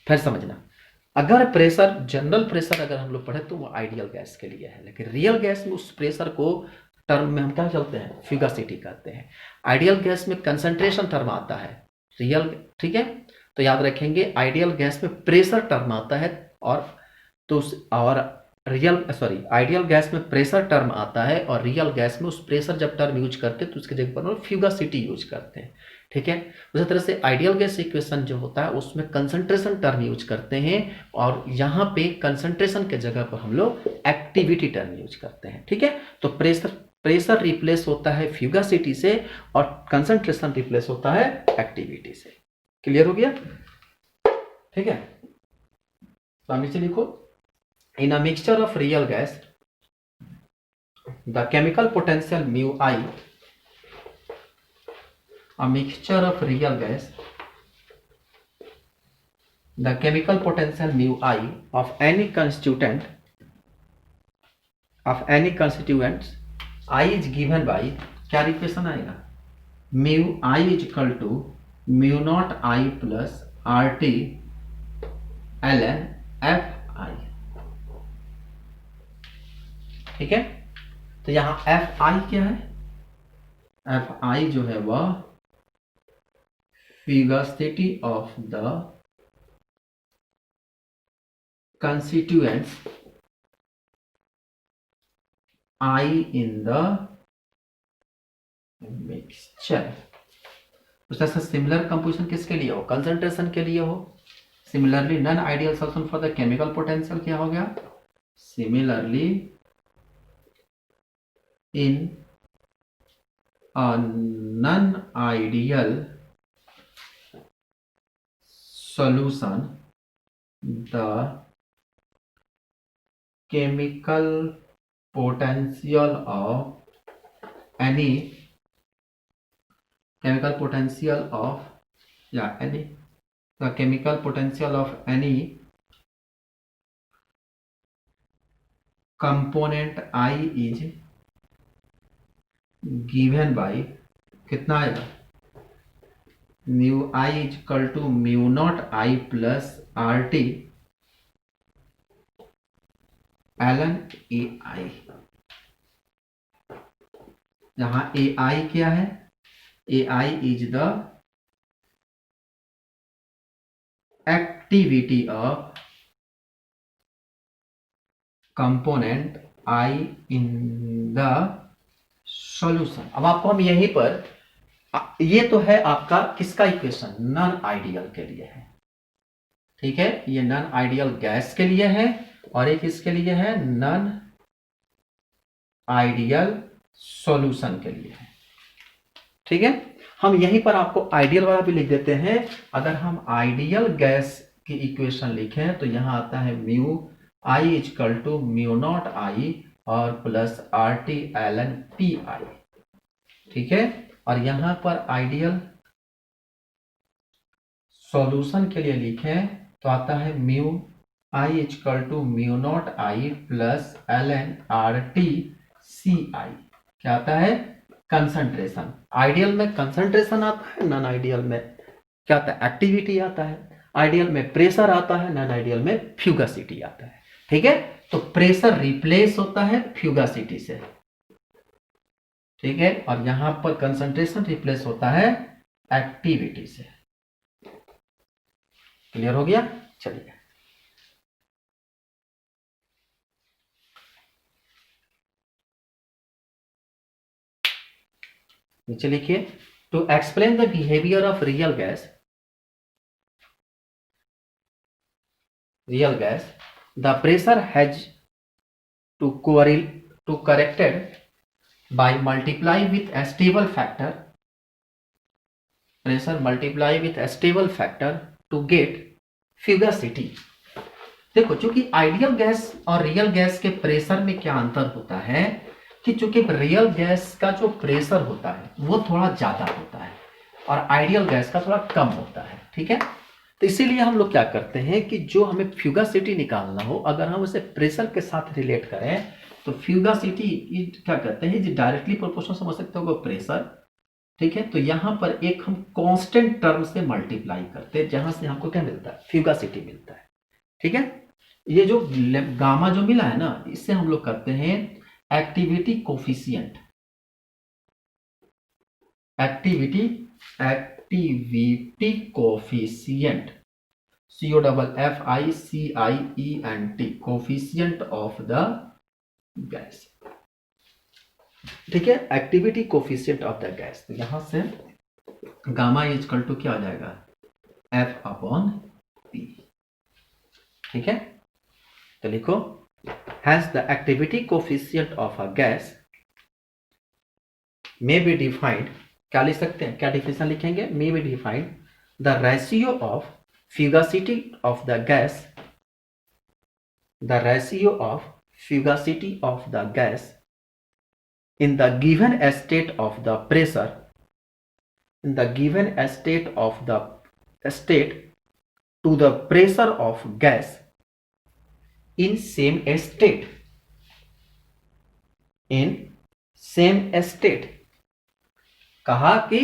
फिर समझना, अगर प्रेशर जनरल प्रेशर अगर हम लोग पढ़े तो वो आइडियल गैस के लिए है, लेकिन रियल गैस में उस प्रेशर को टर्म में हम क्या चलते हैं? फ्यूगासिटी कहते हैं। आइडियल गैस में कंसंट्रेशन टर्म आता है, रियल। ठीक है, तो याद रखेंगे आइडियल गैस में प्रेशर टर्म आता है, और आइडियल गैस में प्रेशर टर्म आता है, और रियल गैस में उस प्रेशर जब टर्म यूज करते हैं तो उसके जगह पर फ्यूगासिटी यूज करते हैं। ठीक है, उसी तरह से आइडियल गैस इक्वेशन जो होता है उसमें कंसंट्रेशन टर्म यूज करते हैं, और यहाँ पे कंसंट्रेशन के जगह पर हम लोग एक्टिविटी टर्म यूज करते हैं। ठीक है, तो प्रेशर रिप्लेस होता है फ्यूगासिटी से और कंसंट्रेशन रिप्लेस होता है एक्टिविटी से। क्लियर हो गया? ठीक है, तो नीचे लिखो, in a mixture of real gas the chemical potential mu I, a mixture of real gas, the chemical potential mu I of any constituent I is given by, क्या इक्वेशन आएगा? mu I is equal to mu naught I plus RT ln Fi। ठीक है, तो यहां Fi क्या है? Fi जो है वह fugacity of the constituents I in the mixture। उस तरह से सिमिलर कंपोजिशन किसके लिए हो? कंसंट्रेशन के लिए हो। Similarly non ideal solution for the chemical potential क्या हो गया? Similarly in a non ideal solution the chemical potential of any the chemical potential of any component I is given by, कितना आएगा? Mu I is equal to mu naught I plus R T ln A I. जहां A I क्या है? A I is the activity of component I in the solution. अब आपको हम यहीं पर, ये तो है आपका किसका इक्वेशन? नॉन आइडियल के लिए है। ठीक है, ये नॉन आइडियल गैस के लिए है, और एक इसके लिए है नॉन आइडियल सॉल्यूशन के लिए है। ठीक है, हम यहीं पर आपको आइडियल वाला भी लिख देते हैं। अगर हम आइडियल गैस की इक्वेशन लिखें तो यहां आता है mu I equal to mu naught I और plus R T L N P I. ठीक है, और यहां पर आइडियल सॉल्यूशन के लिए लिखें तो आता है mu I equal to mu naught I plus L N R T C I. क्या आता है? कंसंट्रेशन। आइडियल में कंसंट्रेशन आता है, नॉन आइडियल में क्या आता है? एक्टिविटी आता है। आइडियल में प्रेशर आता है, नॉन आइडियल में फ्यूगासिटी आता है। ठीक है, तो प्रेशर रिप्लेस होता है फ्यूगासिटी से। ठीक है, और यहां पर कंसंट्रेशन रिप्लेस होता है एक्टिविटी से। क्लियर हो गया? चलिए। नीचे लिखिए, to explain the behaviour of real gas, the pressure has to corrected by multiply with a stable factor, pressure multiply with a stable factor to get fugacity। देखो, चूंकि आइडियल गैस और real gas के pressure में क्या अंतर होता है कि चूंकि रियल गैस का जो प्रेशर होता है वो थोड़ा ज्यादा होता है और आइडियल गैस का थोड़ा कम होता है, ठीक है। तो इसीलिए हम लोग क्या करते हैं कि जो हमें फ्यूगासिटी निकालना हो, अगर हम उसे प्रेशर के साथ रिलेट करें तो फ्यूगासिटी क्या कहते हैं, जी डायरेक्टली प्रोपोर्शनल समझ सकते हो प्रेशर, ठीक है। तो यहां पर एक हम कांस्टेंट टर्म से मल्टीप्लाई करते हैं जहां से हमको क्या मिलता है, फ्यूगासिटी मिलता है, ठीक है। ये जो गामा जो मिला है ना, इससे हम लोग करते हैं activity coefficient, activity coefficient, COFFICIENT, coefficient of the gas, ठीक है, activity coefficient of the gas. तो यहां से गामा इक्वल टू क्या आ जाएगा, F/P, ठीक है। तो लिखो, has the activity coefficient of a gas may be defined, क्या लिख सकते हैं, क्या डिफिनेशन लिखेंगे, may be defined the ratio of fugacity of the gas, the ratio of fugacity of the gas in the given state of the pressure, in the given state of the state to the pressure of gas in same state, in same state। कहा कि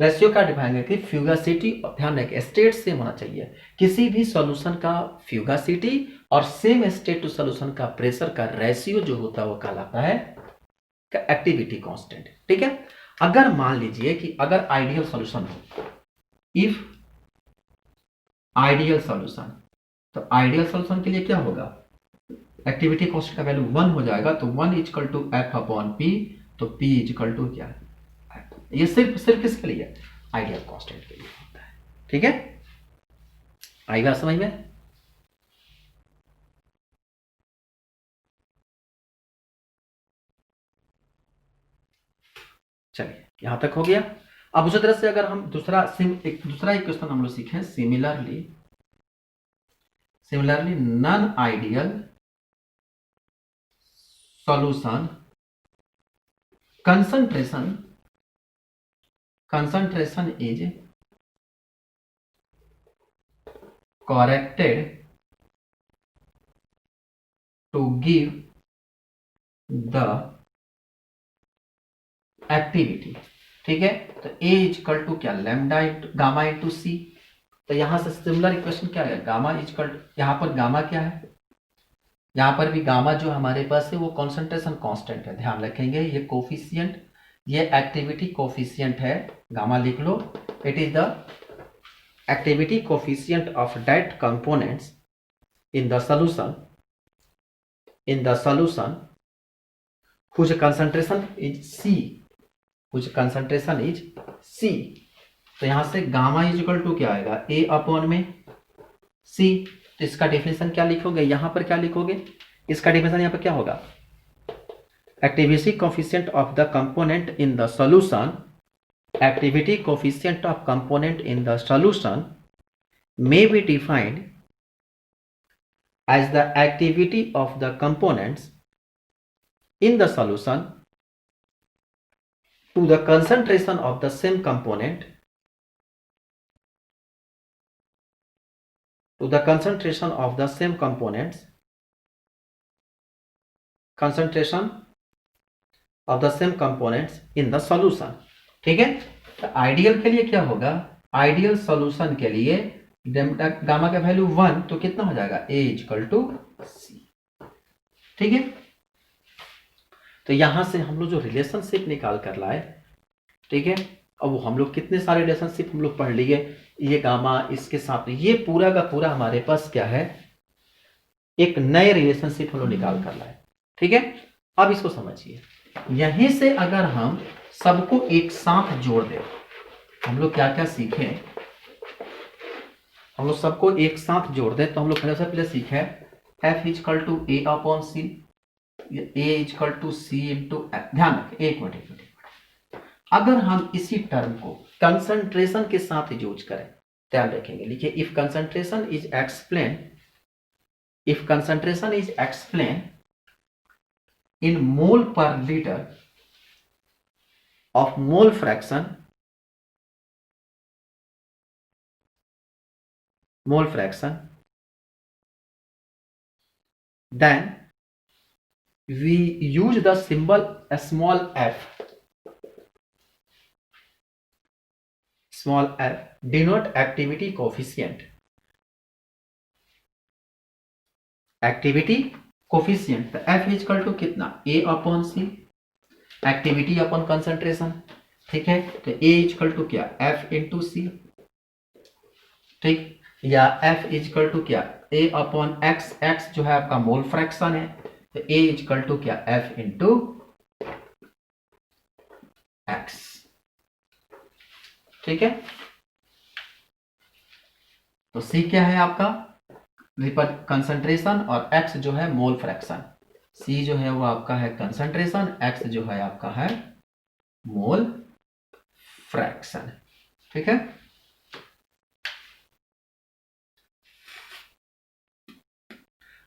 ratio का define कि फ्यूगासिटी, ध्यान रखिए state same होना चाहिए, किसी भी सॉल्यूशन का फ्यूगासिटी और सेम स्टेट टू सॉल्यूशन का प्रेशर का रेशियो जो होता है वो कहलाता है एक्टिविटी कांस्टेंट, ठीक है। अगर मान लीजिए कि अगर आइडियल सॉल्यूशन हो, इफ आइडियल सॉल्यूशन, तो आइडियल सॉल्यूशन के लिए क्या होगा, एक्टिविटी कांस्टेंट का वैल्यू 1 हो जाएगा, तो 1 इक्वल टू F/P, तो P इक्वल टू क्या है, ये सिर्फ किसके लिए, आइडियल कांस्टेंट के लिए होता है, ठीक है। आई बात समझ में। चलिए यहां तक हो गया। अब उसी तरह से अगर हम दूसरा इक्वेशन हम लोग सीखें, similarly non ideal solution concentration is corrected to give the activity, ठीक है। तो A इक्वल टू क्या, लैम्डा गामा इंटू सी। तो यहां से सिमिलर इक्वेशन क्या है, गामा इक्वल, यहां पर गामा क्या है, यहां पर भी गामा जो हमारे पास है वो कॉन्सेंट्रेशन कांस्टेंट है, ध्यान रखेंगे, ये कोफिशिएंट, ये एक्टिविटी कोफिशिएंट है, गामा लिख लो, it is the activity coefficient of that components in the solution whose concentration is C। तो यहां से गामा इज इक्वल टू क्या आएगा, A/C। तो इसका डेफिनेशन क्या लिखोगे, यहां पर क्या लिखोगे, इसका डेफिनेशन यहां पर क्या होगा, activity coefficient of the component in the solution, activity coefficient of component in the solution may be defined as the activity of the components in the solution to the concentration of the same component, to the concentration of the same components, concentration of the same components in the solution, ठीक है। तो ideal के लिए क्या होगा, ideal solution के लिए gamma का वैल्यू 1, तो कितना हो जाएगा, A इक्वल टू C, ठीक है। तो यहां से हम लोग जो रिलेशनशिप निकाल कर लाए, ठीक है। अब हम लोग कितने सारे रिलेशनशिप हम लोग पढ़ लिए, ये गामा इसके साथ, ये पूरा का पूरा हमारे पास क्या है, एक नए रिलेशनशिप हम लोग निकाल कर लाए, ठीक है। अब इसको समझिए, यहीं से अगर हम सबको एक साथ जोड़ दे। हम लोग क्या क्या सीखे, हम लोग सबको एक साथ जोड़ दें। तो हम लोग पहले सीखे F equal to A upon C, A equal to C into F। ध्यान रखें, एक मिनट, अगर हम इसी टर्म को कंसंट्रेशन के साथ यूज करें, ध्यान रखेंगे, लिखिए if concentration is explain in mole per litre of mole fraction, then we use the symbol small f denote activity coefficient तो f इजकल टू कितना, a upon C, activity upon concentration, ठीक है। तो a equal to क्या, f into C, ठीक, या f equal to क्या, a upon x, x जो है आपका मोल फ्रैक्शन है, तो a इजकल टू क्या, f इंटू x, ठीक है। तो c क्या है आपका कंसंट्रेशन और x जो है मोल फ्रैक्शन, c जो है वो आपका है कंसंट्रेशन, x जो है आपका है मोल फ्रैक्शन, ठीक है।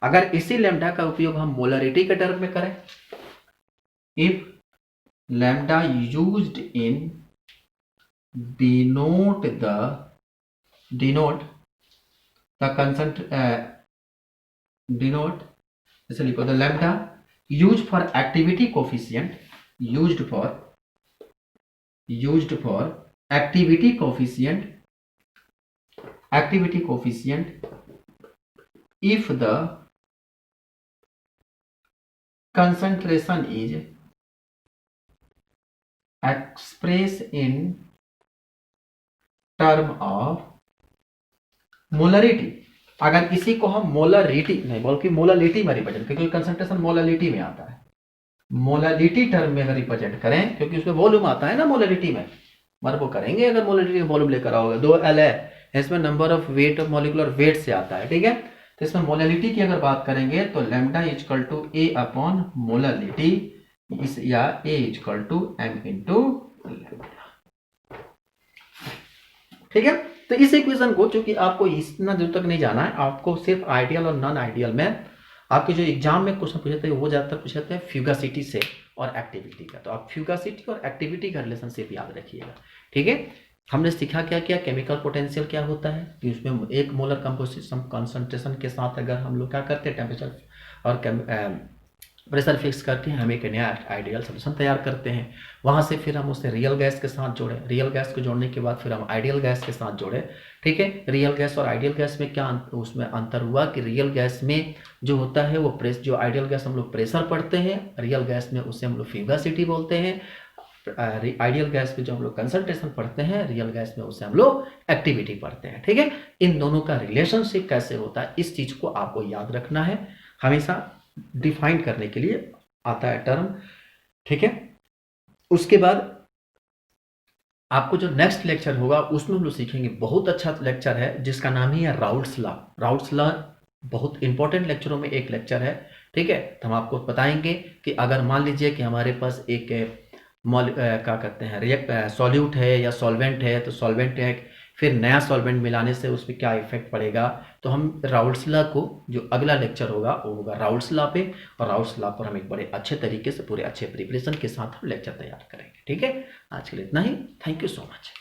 अगर इसी लैम्डा का उपयोग हम मोलरिटी के टर्म में करें, if lambda used in denote जैसे लिखो the lambda used for activity coefficient, used for activity coefficient if the concentration is expressed in term of molarity, अगर इसी को हम मोलरिटी नहीं बल्कि मोलालिटी में रिप्रेजेंट, क्योंकि कंसंट्रेशन मोलालिटी में आता है, मोलालिटी टर्म में अगर रिप्रेजेंट करें, क्योंकि उसमें वॉल्यूम आता है ना मोलालिटी में, मतलब वो करेंगे अगर मोलालिटी में वॉल्यूम लेकर आओगे, 2L है, इसमें number of weight of molecular weight से आता है, ठीक है। तो इसमें मोलालिटी की अगर बात करेंगे तो lambda equal to A upon molality, या A equal to M into lambda, ठीक है। तो इस इक्वेशन को, चूंकि आपको इतना दूर तक नहीं जाना है, आपको सिर्फ आइडियल और नॉन आइडियल में आपके जो एग्जाम में क्वेश्चन पूछते हैं वो ज्यादातर पूछते हैं फ्यूगासिटी से और एक्टिविटी का। तो आप फ्यूगासिटी और एक्टिविटी का रिलेशनशिप याद रखिएगा, ठीक है। हमने सीखा क्या क्या, केमिकल पोटेंशियल क्या होता है कि उसमें एक मोलर कंपोजिशन कंसंट्रेशन के साथ अगर हम लोग क्या करते हैं टेम्परेचर और प्रेशर फिक्स करके हम एक नया आइडियल सोल्यूशन तैयार करते हैं, वहाँ से फिर हम उसे रियल गैस के साथ जोड़े, रियल गैस को जोड़ने के बाद फिर हम आइडियल गैस के साथ जोड़े, ठीक है। रियल गैस और आइडियल गैस में क्या उसमें अंतर हुआ कि रियल गैस में जो होता है वो जो आइडियल गैस हम लोग प्रेशर पढ़ते हैं, रियल गैस में उसे हम लोग फ्यूगासिटी बोलते हैं, आइडियल गैस में जो हम लोग कंसंट्रेशन पढ़ते हैं, रियल गैस में उसे हम लोग एक्टिविटी पढ़ते हैं, ठीक है। इन दोनों का रिलेशनशिप कैसे होता है, इस चीज को आपको याद रखना है, हमेशा डिफाइन करने के लिए आता है टर्म, ठीक है। उसके बाद आपको जो नेक्स्ट लेक्चर होगा उसमें हम लोग सीखेंगे, बहुत अच्छा लेक्चर है जिसका नाम ही है राउल्ट्स लॉ। राउल्ट्स लॉ बहुत इंपॉर्टेंट लेक्चरों में एक लेक्चर है, ठीक है। तो हम आपको बताएंगे कि अगर मान लीजिए कि हमारे पास एक क्या कहते हैं सॉल्यूट है या सॉल्वेंट है, तो सॉल्वेंट है, फिर नया सॉल्वेंट मिलाने से उस पर क्या इफेक्ट पड़ेगा, तो हम राउल्ट्स लॉ को, जो अगला लेक्चर होगा वो होगा राउल्ट्स लॉ पे, और राउल्ट्स लॉ पर हम एक बड़े अच्छे तरीके से पूरे अच्छे प्रिपरेशन के साथ हम लेक्चर तैयार करेंगे, ठीक है। आज के लिए इतना ही, थैंक यू सो मच।